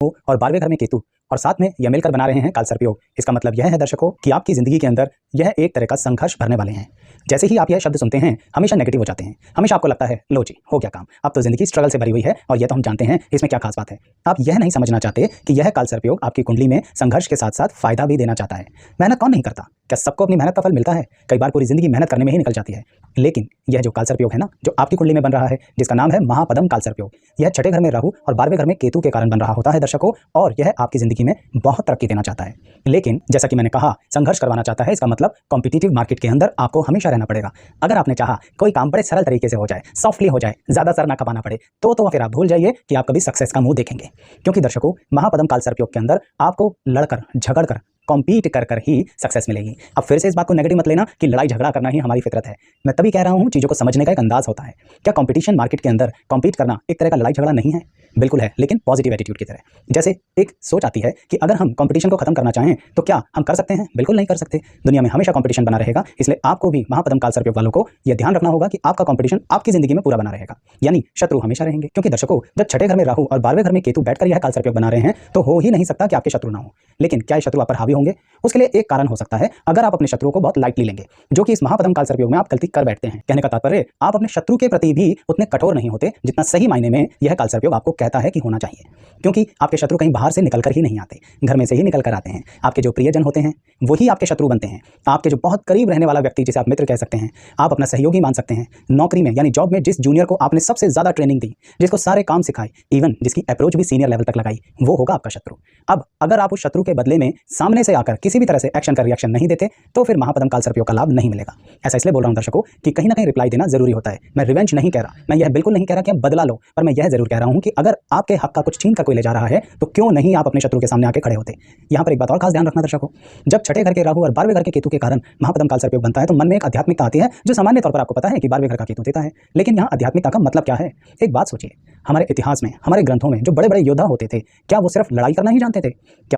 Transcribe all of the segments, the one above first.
और 12वें घर में केतु और साथ में यह मिलकर बना रहे हैं कालसर्प योग। इसका मतलब यह है दर्शकों कि आपकी जिंदगी के अंदर यह एक तरह का संघर्ष भरने वाले हैं। जैसे ही आप यह शब्द सुनते हैं हमेशा नेगेटिव हो जाते हैं, हमेशा आपको लगता है लो जी हो गया काम, अब तो जिंदगी स्ट्रगल से भरी हुई है और यह तो हम जानते हैं इसमें क्या खास बात है। आप यह नहीं समझना चाहते कि यह कालसर्प योग आपकी कुंडली में संघर्ष के साथ साथ फायदा भी देना चाहता है। मेहनत कौन नहीं करता, क्या सबको अपनी मेहनत का फल मिलता है? कई बार पूरी जिंदगी मेहनत करने में ही निकल जाती है। लेकिन यह जो कालसर्प योग है ना, जो आपकी कुंडली में बन रहा है, जिसका नाम है महापदम कालसर्प योग, यह छठे घर में राहु और 12वें घर में केतु के कारण बन रहा होता है दर्शकों, और यह आपकी जिंदगी में बहुत तरक्की देना चाहता है। लेकिन जैसा कि मैंने कहा, संघर्ष करवाना चाहता है। इसका मतलब कॉम्पिटिटिव मार्केट के अंदर आपको हमेशा रहना पड़ेगा। अगर आपने चाहा कोई काम बड़े सरल तरीके से हो जाए, सॉफ्टली हो जाए, ज्यादा सर ना खपाना पड़े, तो फिर आप भूल जाइए कि आप कभी सक्सेस का मुंह देखेंगे। क्योंकि दर्शकों, महापदम कालसर्प योग के अंदर आपको लड़कर झगड़कर कॉम्पीट कर ही सक्सेस मिलेगी। अब फिर से इस बात को नेगेटिव मत लेना कि लड़ाई झगड़ा करना ही हमारी फितरत है। मैं तभी कह रहा हूं, चीजों को समझने का एक अंदाज होता है। क्या कंपटीशन मार्केट के अंदर कॉम्पीट करना एक तरह का लड़ाई झगड़ा नहीं है? बिल्कुल है, लेकिन पॉजिटिव एटीट्यूड की तरह। जैसे एक सोच आती है कि अगर हम कंपटीशन को खत्म करना चाहें तो क्या हम कर सकते हैं? बिल्कुल नहीं कर सकते। दुनिया में हमेशा कंपटीशन बना रहेगा। इसलिए आपको भी महापदम कालसर्प योग वालों को यह ध्यान रखना होगा कि आपका कंपटीशन आपकी जिंदगी में पूरा बना रहेगा, यानी शत्रु हमेशा रहेंगे। क्योंकि दर्शकों, जब छठे घर में राहु और 12वें घर में केतु बैठकर यह कालसर्प योग बना रहे हैं तो हो ही नहीं सकता कि आपके शत्रु ना हो। लेकिन क्या शत्रु आप पर हावी होंगे? उसके लिए एक कारण हो सकता है, अगर आप अपने शत्रुओं को बहुत लाइटली लेंगे, जो कि इस महापदम कालसर्प योग में आप गलती कर बैठते हैं। कहने का तात्पर्य, आप अपने शत्रु के प्रति भी उतने कठोर नहीं होते जितना सही मायने में यह कालसर्प योग आपको कहता है कि होना चाहिए। क्योंकि आपके शत्रु कहीं बाहर से निकलकर ही नहीं आते, घर में से ही निकल कर आते हैं। आपके जो प्रियजन होते हैं वही आपके शत्रु बनते हैं। आपके जो बहुत करीब रहने वाला व्यक्ति, जिसे आप मित्र कह सकते हैं, आप अपना सहयोगी मान सकते हैं, नौकरी में यानी जॉब में जिस जूनियर को आपने सबसे ज्यादा ट्रेनिंग दी, जिसको सारे काम सिखाए, इवन जिसकी अप्रोच भी सीनियर लेवल तक लगाई, वो होगा आपका शत्रु। अब अगर आप उस शत्रु के बदले में सामने से आकर किसी भी तरह से एक्शन का रिएक्शन नहीं देते तो फिर महापदम कालसर्प योग का लाभ नहीं मिलेगा। ऐसा इसलिए बोल रहा हूं दर्शकों कि कहीं ना कहीं रिप्लाई देना जरूरी होता है। मैं रिवेंज नहीं कह रहा, मैं यह बिल्कुल नहीं कह रहा कि आप बदला लो, पर मैं यह जरूर कह रहा हूं कि अगर आपके हक का कुछ छीन कर कोई ले जा रहा है तो क्यों नहीं आप अपने शत्रु के सामने आके खड़े होते। यहां पर एक बात और खास ध्यान रखना दर्शकों, जब छठे घर के राहु और 12वें घर के केतु के कारण महापदम कालसर्प योग बनता है तो मन में एक आध्यात्मिकता आती है, जो सामान्य तौर पर आपको पता है कि 12वें घर का केतु देता है। लेकिन यहाँ आध्यात्मिकता का मतलब क्या है? एक बात सोचिए, हमारे इतिहास में, हमारे ग्रंथों में जो बड़े बड़े योद्धा होते थे, क्या वो सिर्फ लड़ाई करना ही जानते थे? क्या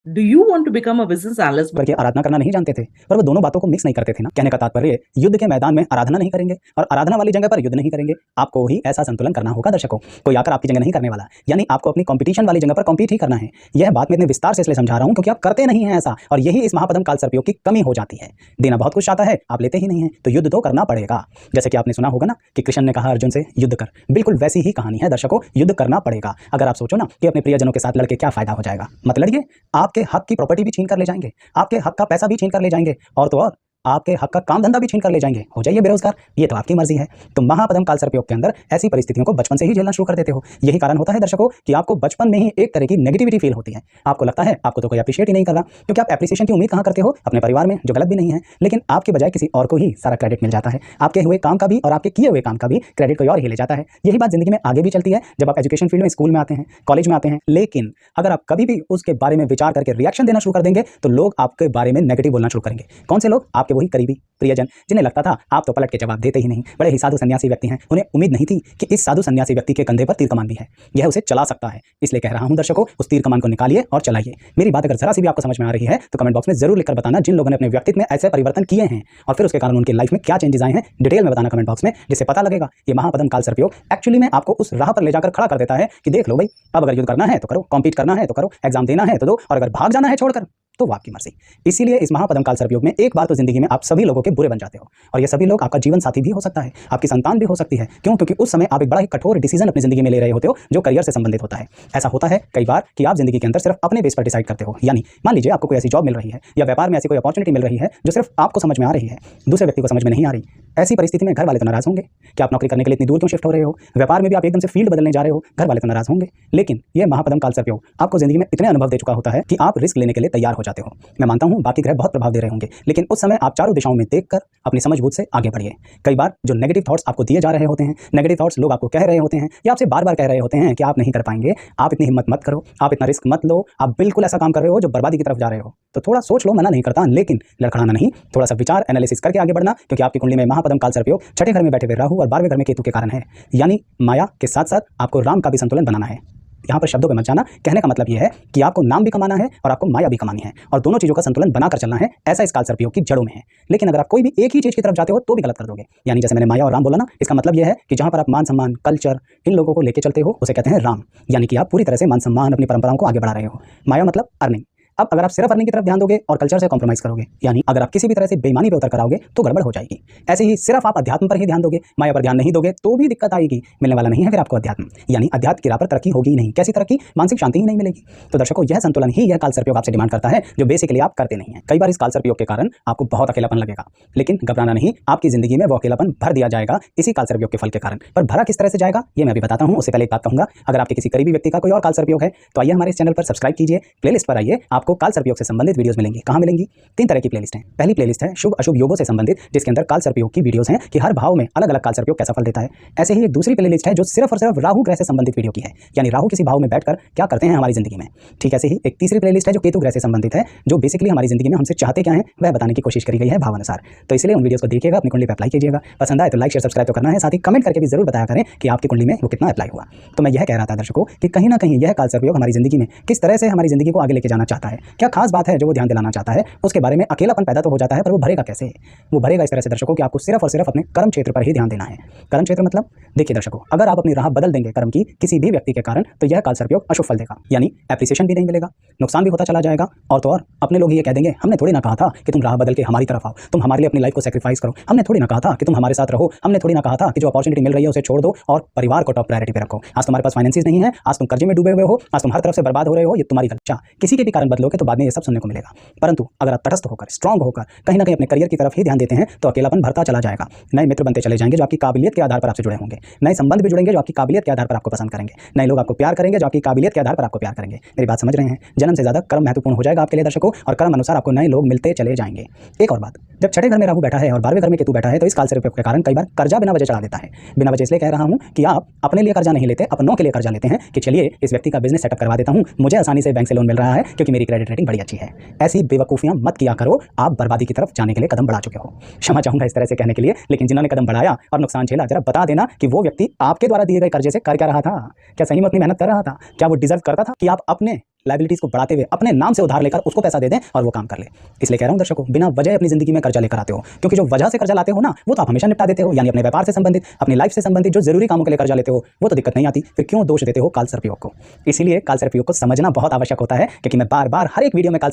Do you want to become a business analyst? करके आराधना करना नहीं जानते थे? पर वो दोनों बातों को मिक्स नहीं करते थे ना। कहने का तात्पर्य, युद्ध के मैदान में आराधना नहीं करेंगे और आराधना वाली जगह पर युद्ध नहीं करेंगे। आपको ही ऐसा संतुलन करना होगा दर्शकों। कोई आकर आपकी जगह नहीं करने वाला, यानी आपको अपनी कंपटीशन वाली जगह पर कॉम्पीट ही करना है। यह बात मैं इतने विस्तार से इसलिए समझा रहा हूं क्योंकि आप करते नहीं है ऐसा, और यही इस महापदम कालसर्प योग की कमी हो जाती है। देना बहुत कुछ आता है, आप लेते ही नहीं है, तो युद्ध तो करना पड़ेगा। जैसे कि आपने सुना होगा ना कि कृष्ण ने कहा अर्जुन से युद्ध कर, बिल्कुल वैसी ही कहानी है दर्शकों, युद्ध करना पड़ेगा। अगर आप सोचो ना कि अपने प्रियजनों के साथ लड़के क्या फायदा हो जाएगा, मत लड़िए। आपके हक की प्रॉपर्टी भी छीन कर ले जाएंगे, आपके हक का पैसा भी छीन कर ले जाएंगे, और तो और आपके हक का काम धंधा भी छीन कर ले जाएंगे। हो जाइए बेरोजगार, ये तो आपकी मर्जी है। तो महापदम कालसर्प योग के अंदर ऐसी परिस्थितियों को बचपन से ही झेलना शुरू कर देते हो। यही कारण होता है दर्शकों कि आपको बचपन में ही एक तरह की नेगेटिविटी फील होती है। आपको लगता है आपको तो कोई अप्रिशिएट ही नहीं कर रहा, क्योंकि आप एप्रिसिएशन की उम्मीद कहां करते हो? अपने परिवार में, जो गलत भी नहीं है, लेकिन आपके बजाय किसी और को ही सारा क्रेडिट मिल जाता है। आपके हुए काम का भी और आपके किए हुए काम का भी क्रेडिट कोई और ही ले जाता है। यही बात जिंदगी में आगे भी चलती है जब आप एजुकेशन फील्ड में, स्कूल में आते हैं, कॉलेज में आते हैं। लेकिन अगर आप कभी भी उसके बारे में विचार करके रिएक्शन देना शुरू कर देंगे तो लोग आपके बारे में नेगेटिव बोलना शुरू करेंगे। कौन से लोग? आपके वही करीबी प्रियजन, जिन्हें लगता था आप तो पलट के जवाब देते ही नहीं, बड़े ही साधु सन्यासी व्यक्ति हैं। उन्हें उम्मीद नहीं थी कि इस साधु सन्यासी व्यक्ति के कंधे पर तीर कमान भी है, यह उसे चला सकता है। इसलिए कह रहा हूं दर्शकों, उस तीर कमान को निकालिए और चलाइए। मेरी बात अगर जरा सी भी आपको समझ में आ रही है तो कमेंट बॉक्स में जरूर लिखकर बताना जिन लोगों ने अपने व्यक्तित्व में ऐसे परिवर्तन किए हैं और फिर उसके कारण उनकी लाइफ में क्या चेंजेस आए हैं। डिटेल में बताना कमेंट बॉक्स में, जिससे पता लगेगा ये महापदम कालसर्प योग एक्चुअली में आपको उस राह पर ले जाकर खड़ा कर देता है कि देख लो भाई, अब अगर युद्ध करना है तो करो, कॉम्पीट करना है तो करो, एग्जाम देना है तो दो, और अगर भाग जाना है छोड़कर तो वो आपकी मर्जी। इसीलिए इस महापदम कालसर्प योग में एक बार तो जिंदगी में आप सभी लोगों के बुरे बन जाते हो, और ये सभी लोग आपका जीवन साथी भी हो सकता है, आपकी संतान भी हो सकती है। क्यों? क्योंकि उस समय आप एक बड़ा ही कठोर डिसीजन अपनी जिंदगी में ले रहे होते हो जो करियर से संबंधित होता है। ऐसा होता है कई बार कि आप जिंदगी के अंदर सिर्फ अपने बेस पर डिसाइड करते हो, यानी मान लीजिए आपको कोई ऐसी जॉब मिल रही है या व्यापार में ऐसी कोई अपॉर्चुनिटी मिल रही है जो सिर्फ आपको समझ में आ रही है, दूसरे व्यक्ति को समझ में नहीं आ रही। ऐसी परिस्थिति में घर वाले तो नाराज होंगे कि आप नौकरी करने के लिए इतनी दूर क्यों शिफ्ट हो रहे हो, व्यापार में भी आप एकदम से फील्ड बदलने जा रहे हो, घर वाले तो नाराज होंगे। लेकिन यह महापदम कालसर्प योग आपको जिंदगी में इतने अनुभव दे चुका होता है कि आप रिस्क लेने के लिए तैयार हो जाते हो। मैं मानता हूं बाकी ग्रह बहुत प्रभाव दे रहे होंगे, लेकिन उस समय आप चारों दिशाओं में देखकर अपनी समझबूझ से आगे बढ़िए। कई बार जो नेगेटिव थॉट्स आपको दिए जा रहे होते हैं, नेगेटिव थॉट्स लोग आपको कह रहे होते हैं या आपसे बार बार कह रहे होते हैं कि आप नहीं कर पाएंगे, आप इतनी हिम्मत मत करो, आप इतना रिस्क मत लो, आप बिल्कुल ऐसा काम कर रहे हो जो बर्बादी की तरफ जा रहे हो, तो थोड़ा सोच लो। मना नहीं करता, लेकिन लड़खड़ाना नहीं, थोड़ा सा विचार एनालिसिस करके आगे बढ़ना, क्योंकि आपकी कुंडली में महापदम कालसर्प योग छठे घर में बैठे हुए राहु और 12वें घर में केतु के कारण है। यानी माया के साथ साथ आपको राम का भी संतुलन बनाना है। यहाँ पर शब्दों पे मत जाना। कहने का मतलब ये है कि आपको नाम भी कमाना है और आपको माया भी कमानी है, और दोनों चीज़ों का संतुलन बनाकर चलना है। ऐसा इस काल सर्पयोग की जड़ों में है। लेकिन अगर आप कोई भी एक ही चीज़ की तरफ जाते हो तो भी गलत कर दोगे। यानी जैसे मैंने माया और राम बोला ना, इसका मतलब ये है कि जहाँ पर आप मान सम्मान, कल्चर, इन लोगों को लेके चलते हो उसे कहते हैं राम। यानी कि आप पूरी तरह से मान सम्मान, अपनी परंपराओं को आगे बढ़ा रहे हो। माया मतलब अर्निंग। अब अगर आप सिर्फ अर्निंग की तरफ ध्यान दोगे और कल्चर से कॉम्प्रोमाइज करोगे, यानी अगर आप किसी भी तरह से बेईमानी पे उतर कर आओगे तो गड़बड़ हो जाएगी। ऐसे ही सिर्फ आप अध्यात्म पर ही ध्यान दोगे, माया पर ध्यान नहीं दोगे तो भी दिक्कत आएगी। मिलने वाला नहीं है फिर आपको अध्यात्म, यानी अध्यात्म की राह पर तरक्की होगी ही नहीं। कैसी तरक्की? मानसिक शांति ही नहीं मिलेगी। तो दर्शकों, यह संतुलन ही यह काल सर्पयोग आपसे डिमांड करता है, जो बेसिकली आप करते नहीं है। कई बार इस काल सर्पयोग के कारण आपको बहुत अकेलापन लगेगा, लेकिन घबराना नहीं, आपकी जिंदगी में वो अकेलापन भर दिया जाएगा इसी काल सर्पयोग के फल के कारण। पर भरा किस तरह से जाएगा ये मैं अभी बताता हूं। उससे पहले एक बात कहूंगा, अगर आपके किसी करीबी व्यक्ति का कोई और काल सर्पयोग है तो आइए हमारे इस चैनल पर सब्सक्राइब कीजिए, प्लेलिस्ट पर आइए, आपको काल सर्पयोग से संबंधित वीडियोस मिलेंगी। कहां मिलेंगी? 3 तरह की प्लेलिस्ट है। पहली प्लेलिस्ट है शुभ अशुभ योगों से संबंधित, जिसके अंदर काल सर्पयोग की वीडियोस हैं कि हर भाव में अलग अलग काल सर्पयोग कैसा फल देता है। ऐसे ही एक दूसरी प्लेलिस्ट है जो सिर्फ और सिर्फ राहु ग्रह से संबंधित वीडियो की है, यानी राहु किसी भाव में बैठकर क्या करते हैं हमारी जिंदगी में। ठीक ऐसे ही एक तीसरी प्लेलिस्ट है जो केतु ग्रह से संबंधित है, जो बेसिकली हमारी जिंदगी में हमसे चाहते क्या है वह बताने की कोशिश करी गई है भावानुसार। तो इसलिए उन वीडियोस को देखिएगा, अपनी कुंडली पर अप्लाई कीजिएगा। पसंद आए तो लाइक शेयर सब्सक्राइब तो करना है, साथ ही कमेंट करके भी जरूर बताया करें कि आपकी कुंडली में वो कितना अप्लाई हुआ। तो मैं यह कह रहा था दर्शकों कि कहीं ना कहीं यह काल सर्पयोग हमारी जिंदगी में किस तरह से हमारी जिंदगी को आगे लेके जाना चाहता है, क्या खास बात है जो वो ध्यान दिलाना चाहता है, उसके बारे में अकेलापन पैदा तो हो जाता है, पर वो भरेगा कैसे? वो भरेगा इस तरह से दर्शकों कि आपको सिर्फ और सिर्फ अपने कर्म क्षेत्र पर ही ध्यान देना है। कर्म क्षेत्र मतलब देखिए दर्शकों, अगर आप अपनी राह बदल देंगे कर्म की किसी भी व्यक्ति के कारण, तो यह काल सर्पयोग अशुभ फल देगा, यानी एप्रिसिएशन भी नहीं मिलेगा, नुकसान भी होता चला जाएगा। और तो और अपने लोग ये कह देंगे, हमने थोड़ी ना कहा था कि तुम राह बदल के हमारी तरफ आओ, तुम हमारे लिए अपनी लाइफ को सेक्रीफाइस करो, हमने थोड़ी ना कहा था कि तुम हमारे साथ रहो, हमने थोड़ी ना कहा था कि जो अपॉर्चुनिटी मिल रही है उसे छोड़ दो और परिवार को टॉप प्रायोरिटी पे रखो। आज तुम्हारे पास फाइनेंसिस नहीं है, आज तुम कर्जे में डूबे हुए हो, आज तुम हर तरफ से बर्बाद हो रहे हो, ये तुम्हारी गलती। किसी के भी कारण बदलोगे तो बाद में ये सब सुनने को मिलेगा। परंतु अगर आप तटस्थ होकर, स्ट्रांग होकर कहीं ना कहीं अपने करियर की तरफ ही ध्यान देते हैं तो अकेलापन भरता चला जाएगा। नए मित्र बनते चले जाएंगे जो आपकी काबिलियत के आधार पर आपसे जुड़े होंगे, नए संबंध भी जुड़ेंगे जो आपकी काबिलियत के आधार पर आपको पसंद करेंगे, नए लोग आपको प्यार करेंगे जो आपकी काबिलियत के आधार पर आपको प्यार करेंगे। मेरी बात समझ रहे हैं? जन्म से ज्यादा कर्म महत्वपूर्ण हो जाएगा आपके लिए दर्शकों, और कर्म अनुसार आपको नए लोग मिलते चले जाएंगे। एक और बात, जब छठे घर में राहु बैठा है और 12वें घर में केतु बैठा है तो इस काल सर्पयोग के कारण कई बार कर्जा बिना वजह चढ़ा देता है। बिना वजह इसलिए कह रहा हूं कि आप अपने लिए कर्जा नहीं लेते, अपनों के लिए कर्जा लेते हैं कि चलिए इस व्यक्ति का बिजनेस सेटअप करवा देता हूं, मुझे आसानी से बैंक से लोन मिल रहा है क्योंकि मेरी क्रेडिट रेटिंग बड़ी अच्छी है। ऐसी बेवकूफियां मत किया करो, आप बर्बादी की तरफ जाने के लिए कदम बढ़ा चुके हो। क्षमा चाहूंगा इस तरह से कहने के लिए, लेकिन जिन्होंने कदम बढ़ाया और नुकसान झेला, जरा बता देना कि वो व्यक्ति आपके द्वारा दिए गए कर्जे से कर क्या रहा था? क्या सही में अपनी मेहनत कर रहा था? क्या वो डिजर्व करता था कि आप अपने लाइबिलिटीज को बढ़ाते हुए अपने नाम से उधार लेकर उसको पैसा दे दें और वो काम कर ले? इसलिए कह रहा हूं दर्शकों, बिना वजह अपनी जिंदगी में कर्जा लेकर आते हो, क्योंकि जो वजह से कर्जा लाते हो ना वो तो आप हमेशा निपटा देते हो, यानी अपने व्यापार से संबंधित, अपनी लाइफ से संबंधित जो जरूरी कामों के लिए कर्जा लेते हो वो तो दिक्कत नहीं आती, फिर क्यों दोष देते हो काल सर्पयोग को? इसीलिए काल सर्पयोग को समझना बहुत आवश्यक होता है, क्योंकि मैं बार बार हर एक वीडियो में काल